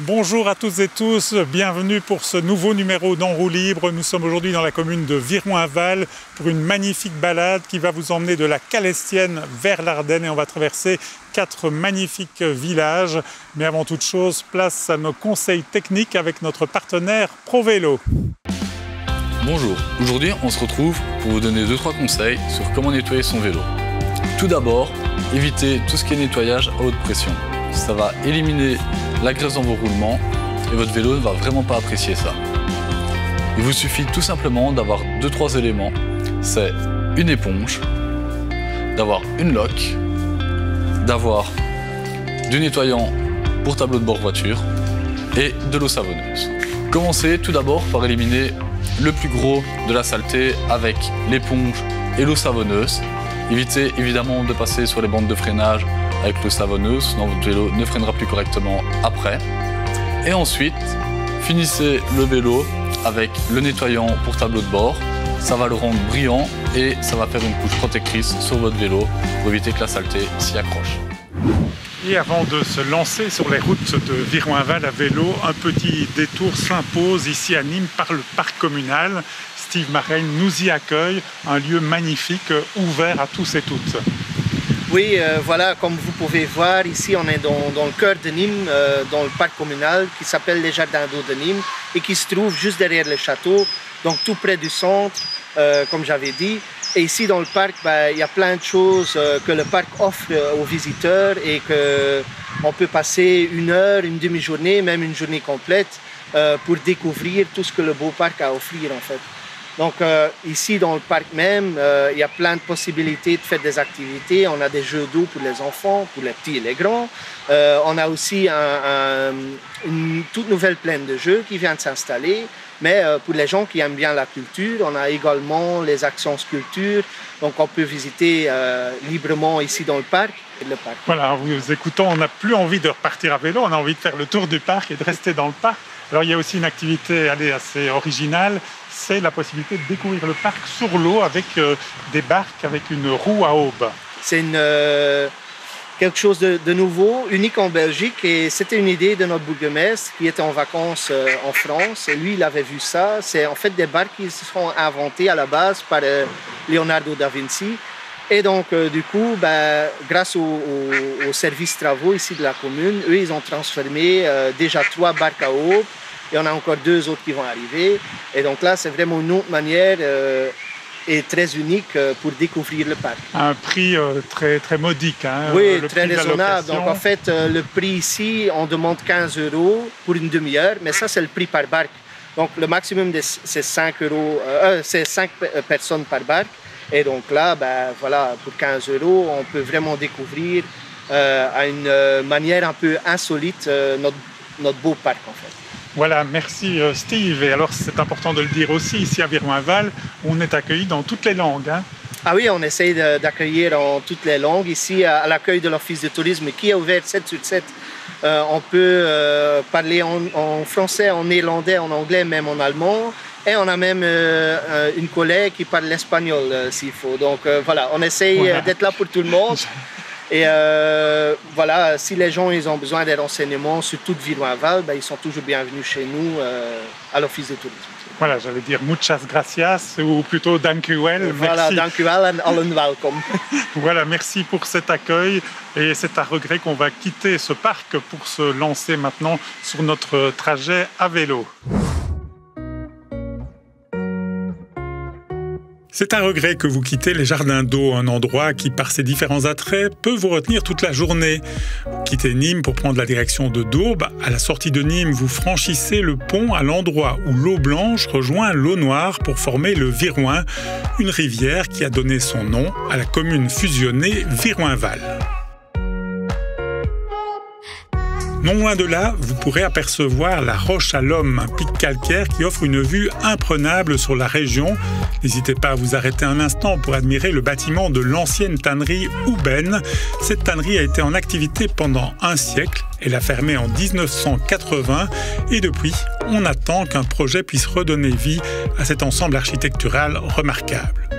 Bonjour à toutes et tous, bienvenue pour ce nouveau numéro d'En roue libre. Nous sommes aujourd'hui dans la commune de Viroinval pour une magnifique balade qui va vous emmener de la Calestienne vers l'Ardenne et on va traverser 4 magnifiques villages. Mais avant toute chose, place à nos conseils techniques avec notre partenaire ProVélo. Bonjour, aujourd'hui on se retrouve pour vous donner 2-3 conseils sur comment nettoyer son vélo. Tout d'abord, évitez tout ce qui est nettoyage à haute pression. Ça va éliminer la graisse dans vos roulements et votre vélo ne va vraiment pas apprécier ça. Il vous suffit tout simplement d'avoir 2-3 éléments. C'est une éponge, d'avoir une loque, d'avoir du nettoyant pour tableau de bord voiture et de l'eau savonneuse. Commencez tout d'abord par éliminer le plus gros de la saleté avec l'éponge et l'eau savonneuse. Évitez évidemment de passer sur les bandes de freinage avec l'eau savonneuse, sinon votre vélo ne freinera plus correctement après. Et ensuite, finissez le vélo avec le nettoyant pour tableau de bord. Ça va le rendre brillant et ça va faire une couche protectrice sur votre vélo pour éviter que la saleté s'y accroche. Et avant de se lancer sur les routes de Viroinval à vélo, un petit détour s'impose ici à Nîmes par le parc communal. Steve Marraine nous y accueille, un lieu magnifique ouvert à tous et toutes. Oui, voilà, comme vous pouvez voir, ici on est dans le cœur de Nîmes, dans le parc communal qui s'appelle les Jardins d'eau de Nîmes et qui se trouve juste derrière le château, donc tout près du centre, comme j'avais dit. Et ici dans le parc, il y a plein de choses que le parc offre aux visiteurs et qu'on peut passer une heure, une demi-journée, même une journée complète pour découvrir tout ce que le beau parc a à offrir en fait. Donc ici dans le parc même, il y a plein de possibilités de faire des activités. On a des jeux d'eau pour les enfants, pour les petits et les grands. On a aussi une toute nouvelle plaine de jeux qui vient de s'installer. Mais pour les gens qui aiment bien la culture, on a également les actions sculptures. Donc on peut visiter librement ici dans le parc. Voilà, en vous écoutant, on n'a plus envie de repartir à vélo, on a envie de faire le tour du parc et de rester dans le parc. Alors il y a aussi une activité assez originale, c'est la possibilité de découvrir le parc sur l'eau avec des barques avec une roue à aube. C'est quelque chose de nouveau, unique en Belgique et c'était une idée de notre bourgmestre qui était en vacances en France et lui il avait vu ça. C'est en fait des barques qui se sont inventées à la base par Leonardo da Vinci. Et donc, du coup, grâce au service travaux ici de la commune, eux, ils ont transformé déjà 3 barques à aube. Et on a encore 2 autres qui vont arriver. Et donc là, c'est vraiment une autre manière et très unique pour découvrir le parc. Un prix très modique. Hein, oui, très raisonnable. Donc en fait, le prix ici, on demande 15 € pour une demi-heure. Mais ça, c'est le prix par barque. Donc le maximum, c'est 5 personnes par barque. Et donc là, voilà, pour 15 € on peut vraiment découvrir à une manière un peu insolite notre beau parc en fait. Voilà, merci Steve. Et alors c'est important de le dire aussi, ici à Viroinval, on est accueilli dans toutes les langues. Hein. Ah oui, on essaye d'accueillir en toutes les langues. Ici, à l'accueil de l'Office de tourisme qui est ouvert 7/7, on peut parler en français, en néerlandais, en anglais, même en allemand. Et on a même une collègue qui parle l'espagnol s'il faut. Donc voilà, on essaye d'être là pour tout le monde. Et voilà, si les gens ils ont besoin des renseignements sur toute Viroinval, ils sont toujours bienvenus chez nous à l'Office de tourisme. Voilà, j'allais dire muchas gracias ou plutôt dankjewel. Voilà, dankjewel en allen welkom. Voilà, merci pour cet accueil et c'est à regret qu'on va quitter ce parc pour se lancer maintenant sur notre trajet à vélo. C'est un regret que vous quittez les Jardins d'eau, un endroit qui, par ses différents attraits, peut vous retenir toute la journée. Vous quittez Nîmes pour prendre la direction de Dourbe. À la sortie de Nîmes, vous franchissez le pont à l'endroit où l'eau blanche rejoint l'eau noire pour former le Viroin, une rivière qui a donné son nom à la commune fusionnée Viroinval. Non loin de là, vous pourrez apercevoir la Roche à l'Homme, un pic calcaire qui offre une vue imprenable sur la région. N'hésitez pas à vous arrêter un instant pour admirer le bâtiment de l'ancienne tannerie Houben. Cette tannerie a été en activité pendant un siècle. Elle a fermé en 1980 et depuis, on attend qu'un projet puisse redonner vie à cet ensemble architectural remarquable.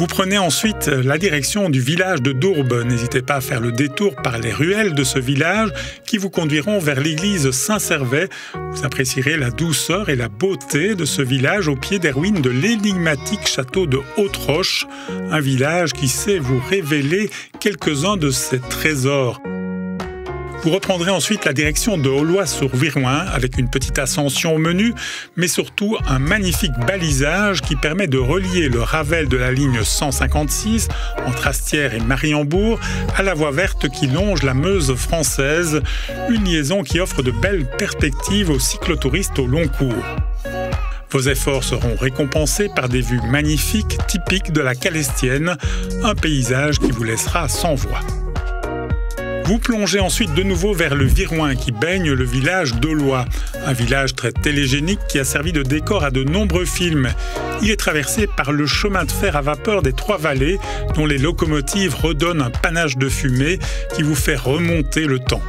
Vous prenez ensuite la direction du village de Dourbe. N'hésitez pas à faire le détour par les ruelles de ce village qui vous conduiront vers l'église Saint-Servais. Vous apprécierez la douceur et la beauté de ce village au pied des ruines de l'énigmatique château de Haute-Roche, un village qui sait vous révéler quelques-uns de ses trésors. Vous reprendrez ensuite la direction de Aullois-sur-Viroin avec une petite ascension au menu, mais surtout un magnifique balisage qui permet de relier le Ravel de la ligne 156 entre Astières et Mariembourg à la voie verte qui longe la Meuse française, une liaison qui offre de belles perspectives aux cyclotouristes au long cours. Vos efforts seront récompensés par des vues magnifiques typiques de la Calestienne, un paysage qui vous laissera sans voix. Vous plongez ensuite de nouveau vers le Viroin qui baigne le village d'Aullois, un village très télégénique qui a servi de décor à de nombreux films. Il est traversé par le chemin de fer à vapeur des Trois-Vallées dont les locomotives redonnent un panache de fumée qui vous fait remonter le temps.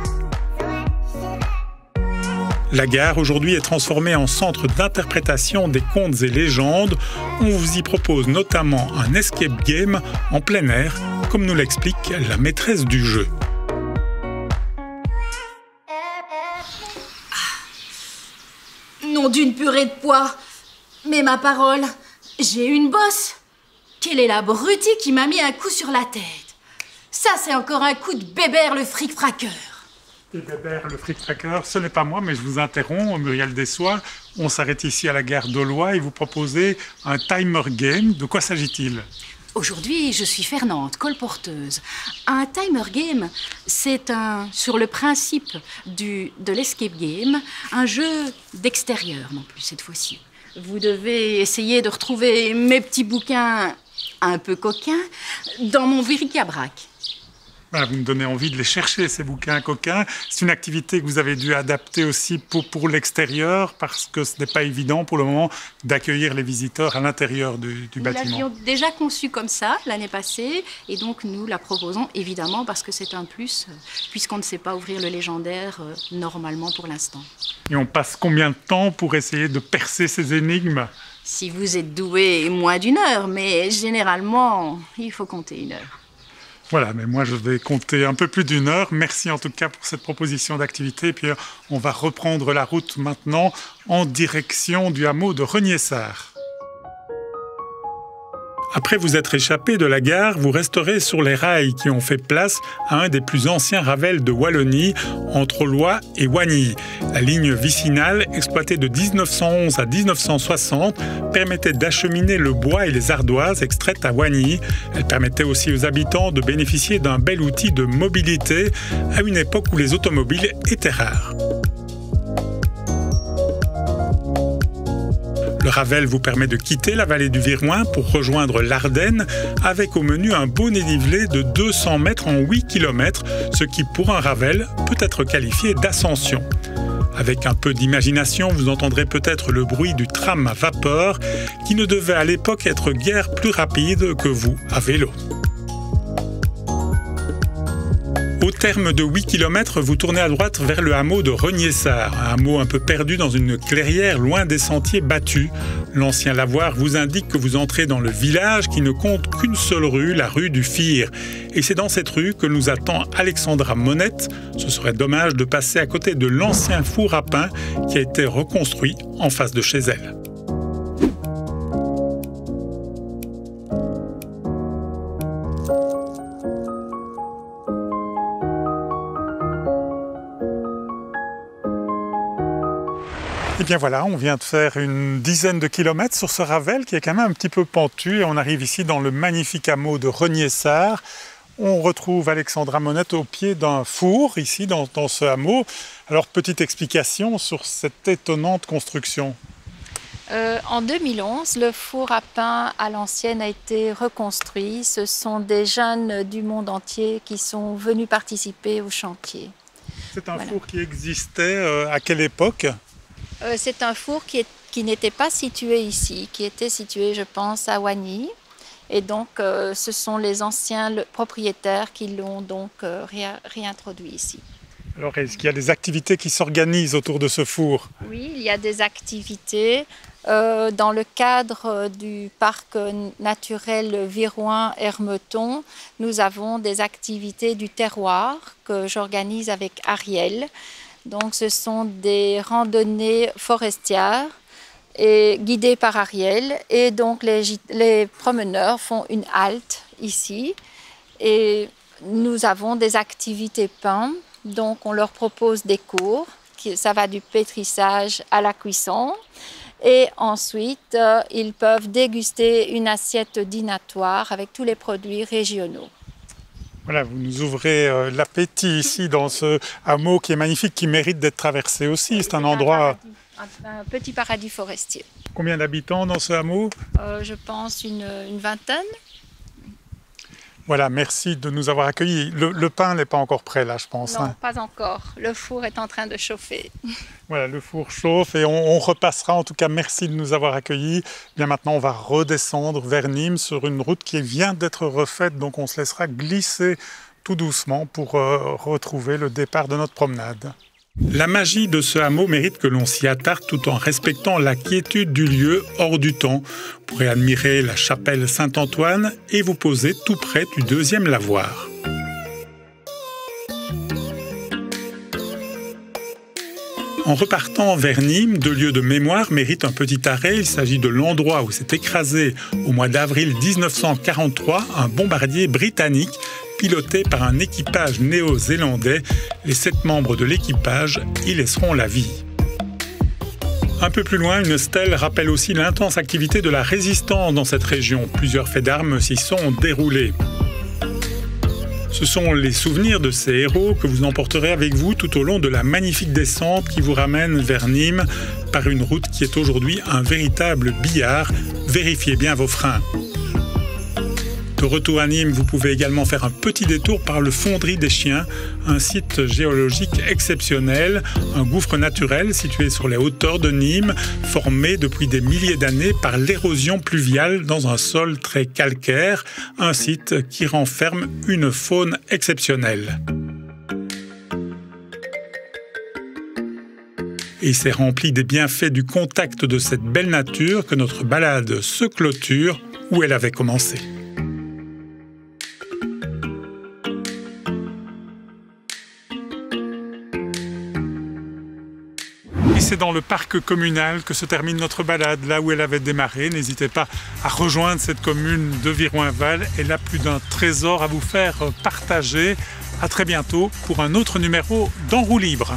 La gare aujourd'hui est transformée en centre d'interprétation des contes et légendes. On vous y propose notamment un escape game en plein air, comme nous l'explique la maîtresse du jeu. Nom d'une purée de pois. Mais ma parole, j'ai une bosse. Quelle est l'abruti qui m'a mis un coup sur la tête? Ça, c'est encore un coup de Bébert le fric-fraqueur. Et Bébert le fric-fraqueur, ce n'est pas moi, mais je vous interromps, Muriel Dessois. On s'arrête ici à la gare d'Aullois et vous proposez un timer game. De quoi s'agit-il ? Aujourd'hui, je suis Fernande, colporteuse. Un timer game, c'est sur le principe de l'escape game, un jeu d'extérieur non plus cette fois-ci. Vous devez essayer de retrouver mes petits bouquins un peu coquins dans mon bric-à-brac. Voilà, vous me donnez envie de les chercher, ces bouquins coquins. C'est une activité que vous avez dû adapter aussi pour l'extérieur, parce que ce n'est pas évident pour le moment d'accueillir les visiteurs à l'intérieur du bâtiment. Nous l'avions déjà conçue comme ça l'année passée, et donc nous la proposons évidemment parce que c'est un plus, puisqu'on ne sait pas ouvrir le légendaire normalement pour l'instant. Et on passe combien de temps pour essayer de percer ces énigmes ? Si vous êtes doué, moins d'1 heure, mais généralement, il faut compter 1 heure. Voilà, mais moi je vais compter un peu plus d'1 heure. Merci en tout cas pour cette proposition d'activité. Et puis on va reprendre la route maintenant en direction du hameau de Reniessart. Après vous être échappé de la gare, vous resterez sur les rails qui ont fait place à un des plus anciens ravels de Wallonie, entre Aullois et Wagny. La ligne vicinale, exploitée de 1911 à 1960, permettait d'acheminer le bois et les ardoises extraites à Wagny. Elle permettait aussi aux habitants de bénéficier d'un bel outil de mobilité à une époque où les automobiles étaient rares. Le Ravel vous permet de quitter la vallée du Viroin pour rejoindre l'Ardenne avec au menu un beau dénivelé de 200 mètres en 8 km, ce qui pour un Ravel peut être qualifié d'ascension. Avec un peu d'imagination, vous entendrez peut-être le bruit du tram à vapeur qui ne devait à l'époque être guère plus rapide que vous à vélo. Au terme de 8 km, vous tournez à droite vers le hameau de Reniessart, un hameau un peu perdu dans une clairière loin des sentiers battus. L'ancien lavoir vous indique que vous entrez dans le village qui ne compte qu'une seule rue, la rue du Fir. Et c'est dans cette rue que nous attend Alexandra Monette. Ce serait dommage de passer à côté de l'ancien four à pain qui a été reconstruit en face de chez elle. Et bien voilà, on vient de faire une dizaine de kilomètres sur ce Ravel qui est quand même un petit peu pentu et on arrive ici dans le magnifique hameau de Reniessart. On retrouve Alexandra Monette au pied d'un four ici dans ce hameau. Alors petite explication sur cette étonnante construction. En 2011, le four à pain à l'ancienne a été reconstruit. Ce sont des jeunes du monde entier qui sont venus participer au chantier. C'est un four qui existait à quelle époque ? C'est un four qui n'était pas situé ici, qui était situé, je pense, à Wagny. Et donc, ce sont les anciens propriétaires qui l'ont donc réintroduit ici. Alors, est-ce qu'il y a des activités qui s'organisent autour de ce four ? Oui, il y a des activités. Dans le cadre du parc naturel Viroin-Hermeton, nous avons des activités du terroir que j'organise avec Ariel. Donc, ce sont des randonnées forestières et guidées par Ariel. Et donc, les promeneurs font une halte ici. Et nous avons des activités pain. Donc, on leur propose des cours. Ça va du pétrissage à la cuisson. Et ensuite, ils peuvent déguster une assiette dînatoire avec tous les produits régionaux. Voilà, vous nous ouvrez l'appétit ici dans ce hameau qui est magnifique, qui mérite d'être traversé aussi. C'est un endroit... Un petit paradis forestier. Combien d'habitants dans ce hameau? Je pense une vingtaine. Voilà, merci de nous avoir accueillis. Le pain n'est pas encore prêt là, je pense. Non, pas encore. Le four est en train de chauffer. Voilà, le four chauffe et on repassera. En tout cas, merci de nous avoir accueillis. Bien maintenant, on va redescendre vers Nîmes sur une route qui vient d'être refaite. Donc, on se laissera glisser tout doucement pour retrouver le départ de notre promenade. La magie de ce hameau mérite que l'on s'y attarde tout en respectant la quiétude du lieu hors du temps. Vous pourrez admirer la chapelle Saint-Antoine et vous poser tout près du deuxième lavoir. En repartant vers Nîmes, deux lieux de mémoire méritent un petit arrêt. Il s'agit de l'endroit où s'est écrasé au mois d'avril 1943 un bombardier britannique piloté par un équipage néo-zélandais. Les 7 membres de l'équipage y laisseront la vie. Un peu plus loin, une stèle rappelle aussi l'intense activité de la résistance dans cette région. Plusieurs faits d'armes s'y sont déroulés. Ce sont les souvenirs de ces héros que vous emporterez avec vous tout au long de la magnifique descente qui vous ramène vers Nîmes par une route qui est aujourd'hui un véritable billard. Vérifiez bien vos freins. De retour à Nîmes, vous pouvez également faire un petit détour par le Fonderie des Chiens, un site géologique exceptionnel, un gouffre naturel situé sur les hauteurs de Nîmes, formé depuis des milliers d'années par l'érosion pluviale dans un sol très calcaire, un site qui renferme une faune exceptionnelle. Et c'est rempli des bienfaits du contact de cette belle nature que notre balade se clôture où elle avait commencé. C'est dans le parc communal que se termine notre balade, là où elle avait démarré. N'hésitez pas à rejoindre cette commune de Viroin-Val. Elle a plus d'un trésor à vous faire partager. À très bientôt pour un autre numéro d'En roue libre.